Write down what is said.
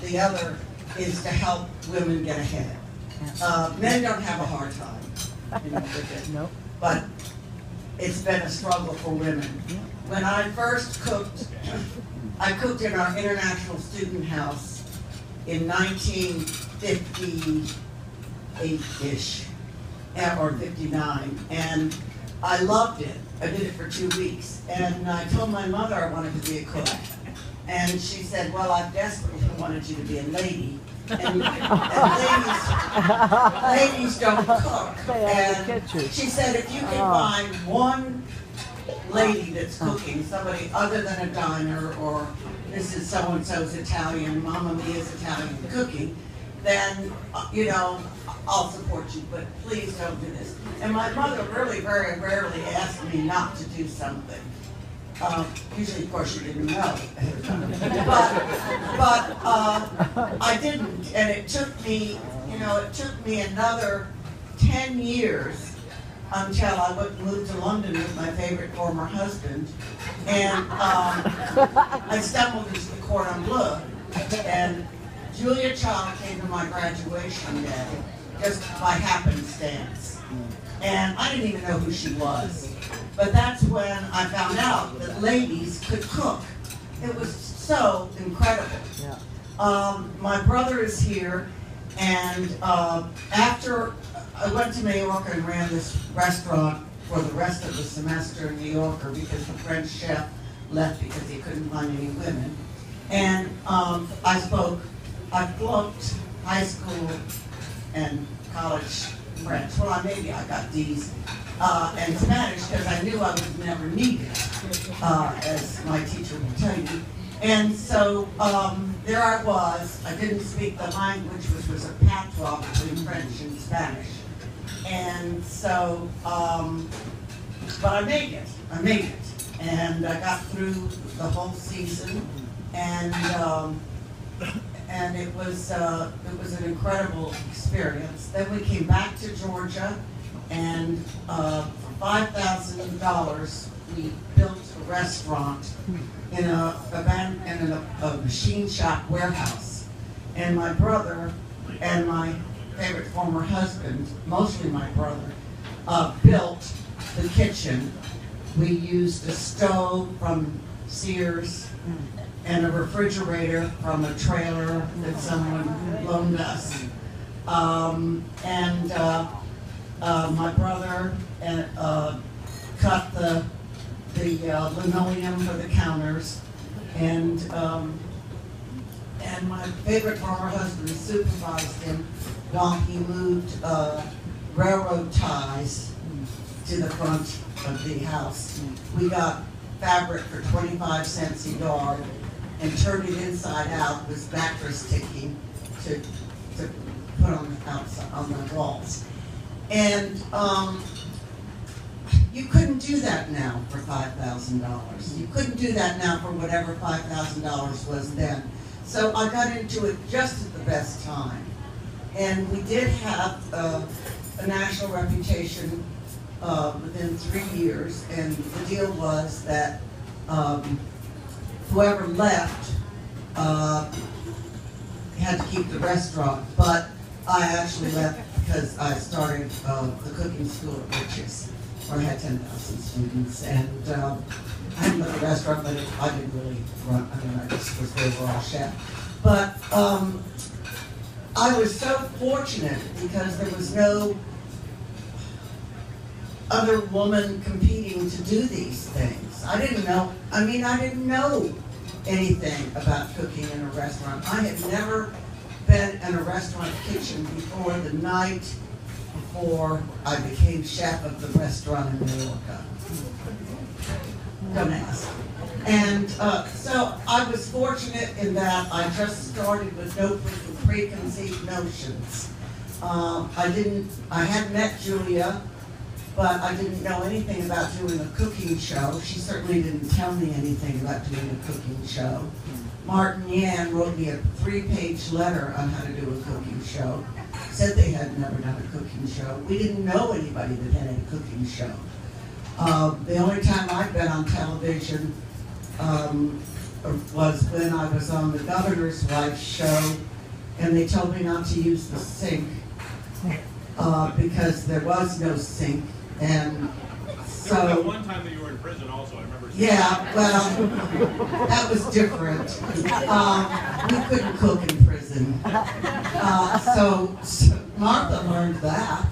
the other is to help women get ahead. Men don't have a hard time, you know, with it. Nope. But it's been a struggle for women. When I first cooked, I cooked in our International Student House in 1958-ish, or 59, and I loved it. I did it for 2 weeks, and I told my mother I wanted to be a cook. And she said, well, I desperately wanted you to be a lady. And ladies don't cook. And she said, if you can find one lady that's cooking, somebody other than a diner, or this is so-and-so's Italian, Mamma Mia's Italian cooking, then, you know, I'll support you, but please don't do this. And my mother really very rarely asked me not to do something. Usually, of course, she didn't know. but I didn't, and it took me, you know, it took me another 10 years until I moved to London with my favorite former husband, and I stumbled into the cordon bleu, and Julia Child came to my graduation day just by happenstance, and I didn't even know who she was. But that's when I found out that ladies could cook. It was so incredible. Yeah. My brother is here, and after I went to Mallorca and ran this restaurant for the rest of the semester in New Yorker because the French chef left because he couldn't find any women. And I flunked high school and college French. Well, maybe I got D's. And Spanish, because I knew I was never needed, as my teacher would tell you. And so there I was. I didn't speak the language, which was a patois between French and Spanish. And so, but I made it. And I got through the whole season, and it was an incredible experience. Then we came back to Georgia. And for $5,000, we built a restaurant in a machine shop warehouse. And my brother and my favorite former husband, mostly my brother, built the kitchen. We used a stove from Sears and a refrigerator from a trailer that someone loaned us. My brother cut the linoleum for the counters, and my favorite former husband supervised him while he moved railroad ties to the front of the house. We got fabric for 25 cents a yard and turned it inside out with mattress ticking to put on the outside, on the walls. And you couldn't do that now for $5,000. You couldn't do that now for whatever $5,000 was then. So I got into it just at the best time. And we did have a national reputation within 3 years. And the deal was that whoever left had to keep the restaurant. But I actually left because I started the cooking school at Rich's, where I had 10,000 students, and I hadn't left the restaurant, but I didn't really run. I mean, I just was the overall chef. But I was so fortunate because there was no other woman competing to do these things. I didn't know. I mean, I didn't know anything about cooking in a restaurant. I had never been in a restaurant kitchen before the night before I became chef of the restaurant in Mallorca. Don't ask. And so I was fortunate in that I just started with no preconceived notions. I hadn't met Julia, but I didn't know anything about doing a cooking show. She certainly didn't tell me anything about doing a cooking show. Martin Yan wrote me a 3-page letter on how to do a cooking show. Said they had never done a cooking show. We didn't know anybody that had a cooking show. The only time I've been on television was when I was on the Governor's Wife show, and they told me not to use the sink because there was no sink, and so. There was that one time that you were in prison also, I remember. Yeah, well, that was different. We couldn't cook in prison. So Martha learned that.